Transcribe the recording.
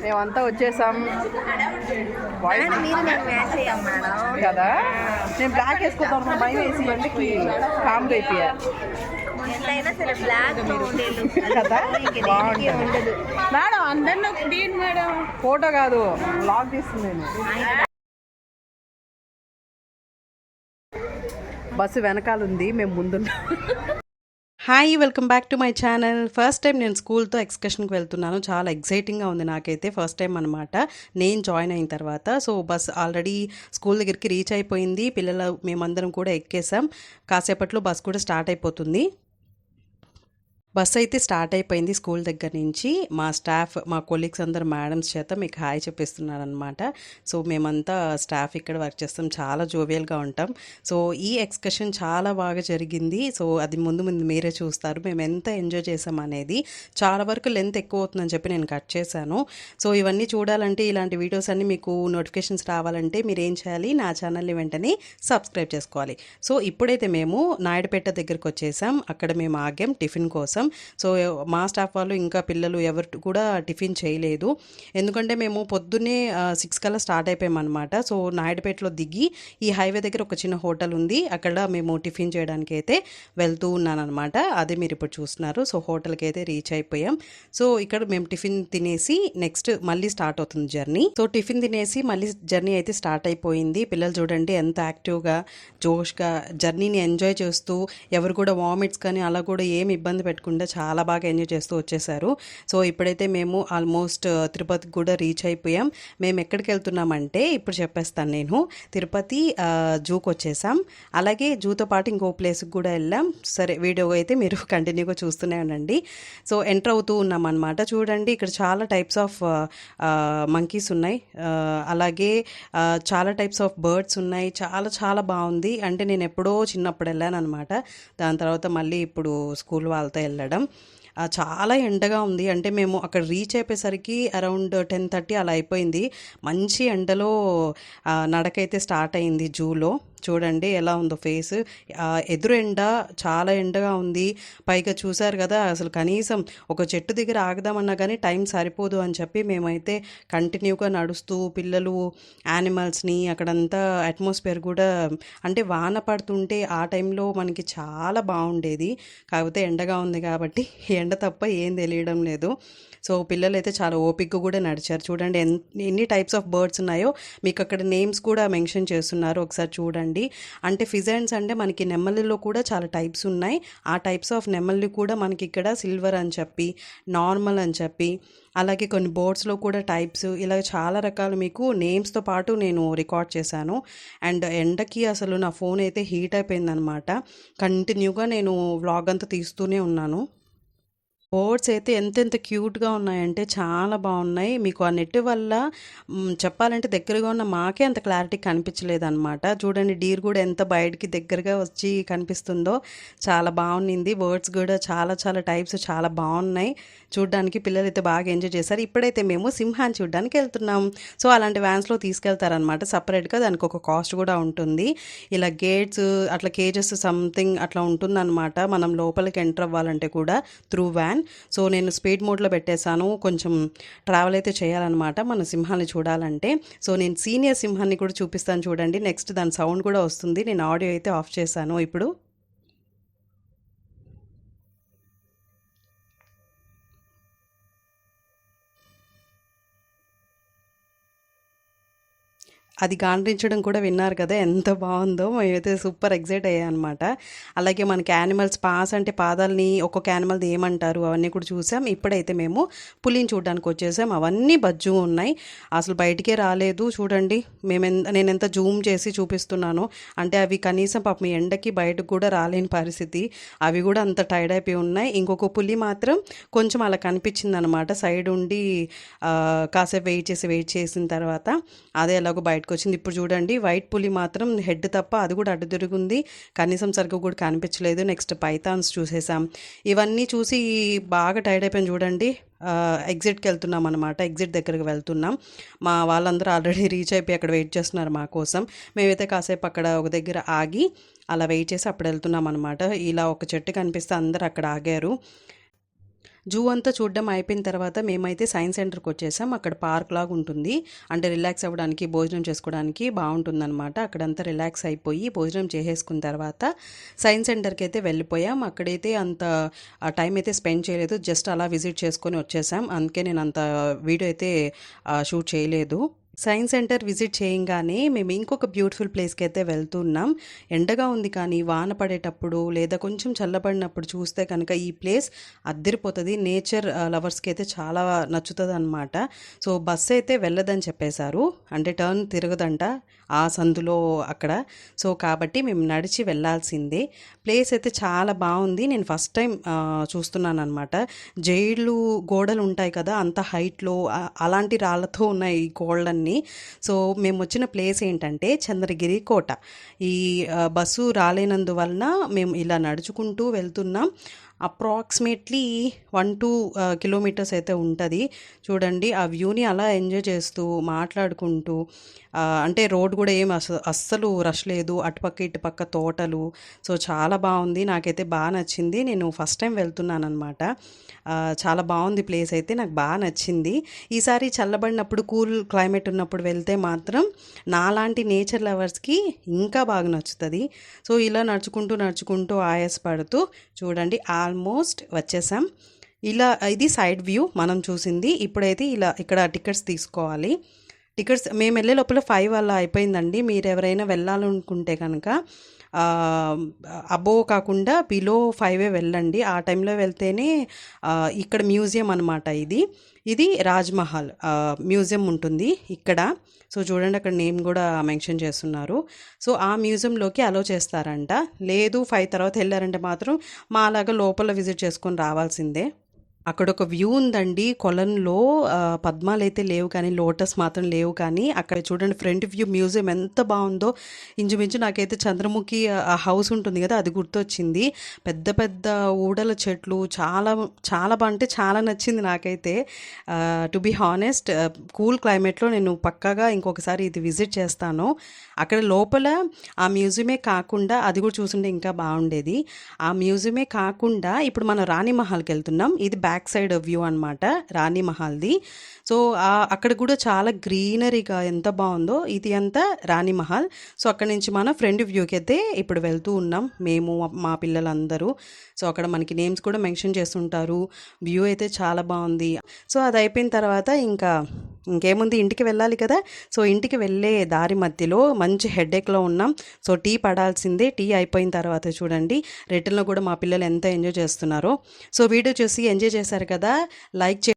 మేమంతా వచ్చేసాం కదా. నేను బ్లాక్ వేసుకుంటాను, భయం వేసి బండికి కామ్గా అయిపోయా కదా. బాగుంటుంది మేడం, అందరినీ మేడం ఫోటో కాదు బ్లాగ్ తీస్తుంది నేను. బస్సు వెనకాల ఉంది, మేము ముందున్నాం. Hi, welcome back to my channel. First time నేను స్కూల్తో ఎక్స్కర్షన్కి వెళ్తున్నాను. చాలా ఎక్సైటింగ్గా ఉంది నాకైతే. ఫస్ట్ టైం అనమాట నేను జాయిన్ అయిన తర్వాత. సో బస్ ఆల్రెడీ స్కూల్ దగ్గరికి రీచ్ అయిపోయింది. పిల్లలు మేమందరం కూడా ఎక్కేసాం. కాసేపట్లో బస్ కూడా స్టార్ట్ అయిపోతుంది. బస్ అయితే స్టార్ట్ అయిపోయింది. స్కూల్ దగ్గర నుంచి మా స్టాఫ్, మా కొలీగ్స్ అందరు మేడమ్స్ చేత మీకు హాయ్ చెప్పిస్తున్నారనమాట. సో మేమంతా స్టాఫ్ ఇక్కడ వర్క్ చేస్తాం, చాలా జోవియల్గా ఉంటాం. సో ఈ ఎక్స్కర్షన్ చాలా బాగా జరిగింది. సో అది ముందు మీరే చూస్తారు మేము ఎంత ఎంజాయ్ చేసాం అనేది. చాలా వరకు లెంత్ ఎక్కువ అవుతుందని చెప్పి నేను కట్ చేశాను. సో ఇవన్నీ చూడాలంటే, ఇలాంటి వీడియోస్ అన్నీ మీకు నోటిఫికేషన్స్ రావాలంటే మీరు ఏం చేయాలి, నా ఛానల్ని వెంటనే సబ్స్క్రైబ్ చేసుకోవాలి. సో ఇప్పుడైతే మేము నాయుడుపేట దగ్గరికి వచ్చేసాం. అక్కడ మేము ఆగాం టిఫిన్ కోసం. సో మా స్టాఫ్ వాళ్ళు ఇంకా పిల్లలు ఎవరు కూడా టిఫిన్ చేయలేదు. ఎందుకంటే మేము పొద్దున్నే 6 కల్లా స్టార్ట్ అయిపోయామన్నమాట. సో నాయుడుపేటలో దిగి ఈ హైవే దగ్గర ఒక చిన్న హోటల్ ఉంది, అక్కడ మేము టిఫిన్ చేయడానికి అయితే వెళ్తూ ఉన్నానమాట. అదే మీరు ఇప్పుడు చూస్తున్నారు. సో హోటల్కి అయితే రీచ్ అయిపోయాం. సో ఇక్కడ మేము టిఫిన్ తినేసి నెక్స్ట్ మళ్ళీ స్టార్ట్ అవుతుంది జర్నీ. సో టిఫిన్ తినేసి మళ్ళీ జర్నీ అయితే స్టార్ట్ అయిపోయింది. పిల్లలు చూడండి ఎంత యాక్టివ్గా, జోష్గా జర్నీని ఎంజాయ్ చేస్తూ, ఎవరు కూడా వామిట్స్ కానీ అలా కూడా ఏమి ఇబ్బంది పెట్టుకుంటే చాలా బాగా ఎంజాయ్ చేస్తూ వచ్చేసారు. సో ఇప్పుడైతే మేము ఆల్మోస్ట్ తిరుపతికి కూడా రీచ్ అయిపోయాం. మేము ఎక్కడికి వెళ్తున్నామంటే ఇప్పుడు చెప్పేస్తాను నేను. తిరుపతి జూకి వచ్చేసాం. అలాగే జూతో పాటు ఇంకో ప్లేస్కి కూడా వెళ్ళాం. సరే, వీడియో అయితే మీరు కంటిన్యూగా చూస్తూనే ఉండండి. సో ఎంటర్ అవుతూ ఉన్నాం అనమాట. చూడండి ఇక్కడ చాలా టైప్స్ ఆఫ్ మంకీస్ ఉన్నాయి. అలాగే చాలా టైప్స్ ఆఫ్ బర్డ్స్ ఉన్నాయి. చాలా చాలా బాగుంది. అంటే నేను ఎప్పుడో చిన్నప్పుడు వెళ్ళాను అనమాట. దాని తర్వాత మళ్ళీ ఇప్పుడు స్కూల్ వాళ్ళతో వెళ్ళడం. చాలా ఎండగా ఉంది. అంటే మేము అక్కడ రీచ్ అయిపోయేసరికి అరౌండ్ 10:30 అలా అయిపోయింది. మంచి ఎండలో నడకైతే స్టార్ట్ అయింది జూలో. చూడండి ఎలా ఉందో ఫేస్. ఎదురు ఎండ, చాలా ఎండగా ఉంది. పైగా చూసారు కదా, అసలు కనీసం ఒక చెట్టు దగ్గర ఆగదామన్నా కానీ టైం సరిపోదు అని చెప్పి మేమైతే కంటిన్యూగా నడుస్తూ పిల్లలు, యానిమల్స్ని, అక్కడంతా అట్మాస్ఫియర్ కూడా, అంటే వాన పడుతుంటే ఆ టైంలో మనకి చాలా బాగుండేది. కాకపోతే ఎండగా ఉంది కాబట్టి ఎండ తప్ప ఏం తెలియడం లేదు. సో పిల్లలు అయితే చాలా ఓపికగా కూడా నడిచారు. చూడండి ఎన్ని టైప్స్ ఆఫ్ బర్డ్స్ ఉన్నాయో మీకు అక్కడ నేమ్స్ కూడా మెన్షన్ చేస్తున్నారు, ఒకసారి చూడండి. అంటే ఫిజెంట్స్ అంటే మనకి నెమలిలో కూడా చాలా టైప్స్ ఉన్నాయి. ఆ టైప్స్ ఆఫ్ నెమలి కూడా మనకి ఇక్కడ సిల్వర్ అని చెప్పి, నార్మల్ అని చెప్పి, అలాగే కొన్ని బర్డ్స్లో కూడా టైప్స్, ఇలా చాలా రకాలు మీకు నేమ్స్తో పాటు నేను రికార్డ్ చేశాను. అండ్ ఎండకి అసలు నా ఫోన్ అయితే హీట్ అయిపోయిందనమాట. కంటిన్యూగా నేను వ్లాగ్ అంతా తీస్తూనే ఉన్నాను. బర్డ్స్ అయితే ఎంతెంత క్యూట్గా ఉన్నాయంటే చాలా బాగున్నాయి. మీకు ఆ నెట్ వల్ల చెప్పాలంటే దగ్గరగా ఉన్న మాకే అంత క్లారిటీ కనిపించలేదన్నమాట. చూడండి డీర్ కూడా ఎంత బయటికి దగ్గరగా వచ్చి కనిపిస్తుందో, చాలా బాగుంది. బర్డ్స్ కూడా చాలా చాలా టైప్స్ చాలా బాగున్నాయి చూడడానికి. పిల్లలు అయితే బాగా ఎంజాయ్ చేశారు. ఇప్పుడైతే మేము సింహాన్ని చూడడానికి వెళ్తున్నాం. సో అలాంటి వ్యాన్స్లో తీసుకెళ్తారనమాట. సపరేట్గా దానికి ఒక కాస్ట్ కూడా ఉంటుంది. ఇలా గేట్స్ అట్లా కేజెస్ సంథింగ్ అట్లా ఉంటుందన్నమాట. మనం లోపలికి ఎంటర్ అవ్వాలంటే కూడా త్రూ వ్యాన్. సో నేను స్పీడ్ మోడ్లో పెట్టేశాను. కొంచెం ట్రావెల్ అయితే చేయాలన్నమాట మన సింహాన్ని చూడాలంటే. సో నేను సీనియర్ సింహాన్ని కూడా చూపిస్తాను చూడండి. నెక్స్ట్ దాని సౌండ్ కూడా వస్తుంది. నేను ఆడియో అయితే ఆఫ్ చేశాను ఇప్పుడు. అది గాండ్రించడం కూడా విన్నారు కదా, ఎంత బాగుందో. మేమైతే సూపర్ ఎక్సైట్ అయ్యాయి అనమాట. అలాగే మనకి యానిమల్స్ పాస్ అంటే పాదాలని ఒక్కొక్క యానిమల్ది ఏమంటారు అవన్నీ కూడా చూసాం. ఇప్పుడైతే మేము పులిని చూడడానికి వచ్చేసాం. అవన్నీ బజ్జు ఉన్నాయి, అసలు బయటికే రాలేదు. చూడండి నేను ఎంత జూమ్ చేసి చూపిస్తున్నాను అంటే అవి కనీసం పాపం ఎండకి బయటకు కూడా రాలేని పరిస్థితి. అవి కూడా అంత టైర్డ్ అయిపోయి ఉన్నాయి. ఇంకొక పులి మాత్రం కొంచెం అలా కనిపించింది అనమాట, సైడ్ ఉండి కాసేపు వెయిట్ చేసిన తర్వాత అదే ఎలాగో బయటకు వచ్చింది. ఇప్పుడు చూడండి వైట్ పులి మాత్రం హెడ్ తప్ప అది కూడా అడ్డు తిరుగుంది, కనీసం సరిగ్గా కూడా కనిపించలేదు. నెక్స్ట్ పైథాన్స్ చూసేసాం. ఇవన్నీ చూసి బాగా టైర్డ్ అయిపోయింది. చూడండి ఎగ్జిట్కి వెళ్తున్నాం అనమాట. ఎగ్జిట్ దగ్గరికి వెళ్తున్నాం. మా వాళ్ళందరూ ఆల్రెడీ రీచ్ అయిపోయి అక్కడ వెయిట్ చేస్తున్నారు మా కోసం. మేమైతే కాసేపు అక్కడ ఒక దగ్గర ఆగి అలా వెయిట్ చేసి అప్పుడు వెళ్తున్నాం అనమాట. ఇలా ఒక చెట్టు కనిపిస్తే అందరు అక్కడ ఆగారు. జూ అంతా చూడడం అయిపోయిన తర్వాత మేమైతే సైన్స్ సెంటర్కి వచ్చేసాం. అక్కడ పార్క్ లాగా ఉంటుంది, అంటే రిలాక్స్ అవ్వడానికి భోజనం చేసుకోవడానికి బాగుంటుందన్నమాట. అక్కడంతా రిలాక్స్ అయిపోయి భోజనం చేసేసుకున్న తర్వాత సైన్స్ సెంటర్కి అయితే వెళ్ళిపోయాం. అక్కడైతే అంత టైం అయితే స్పెండ్ చేయలేదు, జస్ట్ అలా విజిట్ చేసుకొని వచ్చేసాం. అందుకే నేను అంత వీడియో అయితే షూట్ చేయలేదు. సైన్స్ సెంటర్ విజిట్ చేయంగానే మేము ఇంకొక బ్యూటిఫుల్ ప్లేస్కి అయితే వెళ్తున్నాం. ఎండగా ఉంది కానీ వాన పడేటప్పుడు లేదా కొంచెం చల్లబడినప్పుడు చూస్తే కనుక ఈ ప్లేస్ అద్దరిపోతుంది. నేచర్ లవర్స్కి అయితే చాలా నచ్చుతుంది అనమాట. సో బస్సు అయితే వెళ్ళదని చెప్పేశారు, అంటే టర్న్ తిరగదంట ఆ సందులో అక్కడ. సో కాబట్టి మేము నడిచి వెళ్ళాల్సిందే. ప్లేస్ అయితే చాలా బాగుంది. నేను ఫస్ట్ టైం చూస్తున్నాను అనమాట. జైళ్ళు గోడలు ఉంటాయి కదా అంత హైట్లో, అలాంటి రాళ్ళతో ఉన్నాయి ఈ గోడలన్నీ. సో మేము వచ్చిన ప్లేస్ ఏంటంటే చంద్రగిరి కోట. ఈ బస్సు రాలేనందువలన మేము ఇలా నడుచుకుంటూ వెళ్తున్నాం. అప్రాక్సిమేట్లీ 1-2 కిలోమీటర్స్ అయితే ఉంటుంది. చూడండి ఆ వ్యూని అలా ఎంజాయ్ చేస్తూ మాట్లాడుకుంటూ, అంటే రోడ్ కూడా ఏం అస్సలు రష్ లేదు, అటుపక్క ఇటుపక్క తోటలు. సో చాలా బాగుంది, నాకైతే బాగా నచ్చింది. నేను ఫస్ట్ టైం వెళ్తున్నాను అనమాట. చాలా బాగుంది ప్లేస్ అయితే, నాకు బాగా నచ్చింది. ఈసారి చల్లబడినప్పుడు కూల్ క్లైమేట్ ఉన్నప్పుడు వెళ్తే మాత్రం నాలాంటి నేచర్ లవర్స్కి ఇంకా బాగా నచ్చుతుంది. సో ఇలా నడుచుకుంటూ నడుచుకుంటూ ఆయాసపడుతూ చూడండి ఆల్మోస్ట్ వచ్చేసాం. ఇలా ఇది సైడ్ వ్యూ మనం చూసింది. ఇప్పుడైతే ఇలా ఇక్కడ టికెట్స్ తీసుకోవాలి. టికెట్స్ మేము వెళ్ళే లోపల 5 అలా అయిపోయిందండి. మీరు ఎవరైనా వెళ్ళాలనుకుంటే కనుక అబోవ్ కాకుండా బిలో 5 వెళ్ళండి. ఆ టైంలో వెళ్తేనే ఇక్కడ మ్యూజియం అనమాట. ఇది రాజ్మహల్ మ్యూజియం ఉంటుంది ఇక్కడ. సో చూడండి అక్కడ నేమ్ కూడా మెన్షన్ చేస్తున్నారు. సో ఆ మ్యూజియంలోకి అలో చేస్తారంట. లేదు 5 తర్వాత వెళ్ళారంటే మాత్రం మా అలాగా లోపల విజిట్ చేసుకొని రావాల్సిందే. అక్కడ ఒక వ్యూ ఉందండి కొలంలో. పద్మాలు అయితే లేవు కానీ లోటస్ మాత్రం లేవు, కానీ అక్కడ చూడండి ఫ్రంట్ వ్యూ మ్యూజియం ఎంత బాగుందో. ఇంచుమించు నాకైతే చంద్రముఖి ఆ హౌస్ ఉంటుంది కదా అది గుర్తొచ్చింది. పెద్ద పెద్ద ఊడల చెట్లు, చాలా చాలా అంటే చాలా నచ్చింది నాకైతే. టు బీ హానెస్ట్, కూల్ క్లైమేట్లో నేను పక్కాగా ఇంకొకసారి ఇది విజిట్ చేస్తాను. అక్కడ లోపల ఆ మ్యూజియమే కాకుండా అది కూడా చూసుంటే ఇంకా బాగుండేది. ఆ మ్యూజియమే కాకుండా ఇప్పుడు మనం రాణి మహల్కి వెళ్తున్నాం. ఇది బ్యాక్ సైడ్ వ్యూ అనమాట రాణి మహల్ది. సో అక్కడ కూడా చాలా గ్రీనరీగా ఎంత బాగుందో. ఇది అంతా రాణి మహల్. సో అక్కడ నుంచి మనం ఫ్రంట్ వ్యూకి అయితే ఇప్పుడు వెళ్తూ ఉన్నాం మేము, మా పిల్లలందరూ. సో అక్కడ మనకి నేమ్స్ కూడా మెన్షన్ చేస్తుంటారు. వ్యూ అయితే చాలా బాగుంది. సో అది అయిపోయిన తర్వాత ఇంకేముంది, ఇంటికి వెళ్ళాలి కదా. సో ఇంటికి వెళ్ళే దారి మధ్యలో మంచి హెడేక్లో ఉన్నాం. సో టీ పడాల్సిందే. టీ అయిపోయిన తర్వాత చూడండి రిటర్న్లో కూడా మా పిల్లలు ఎంత ఎంజాయ్ చేస్తున్నారో. సో వీడియో చూసి ఎంజాయ్ చేశారు కదా, లైక్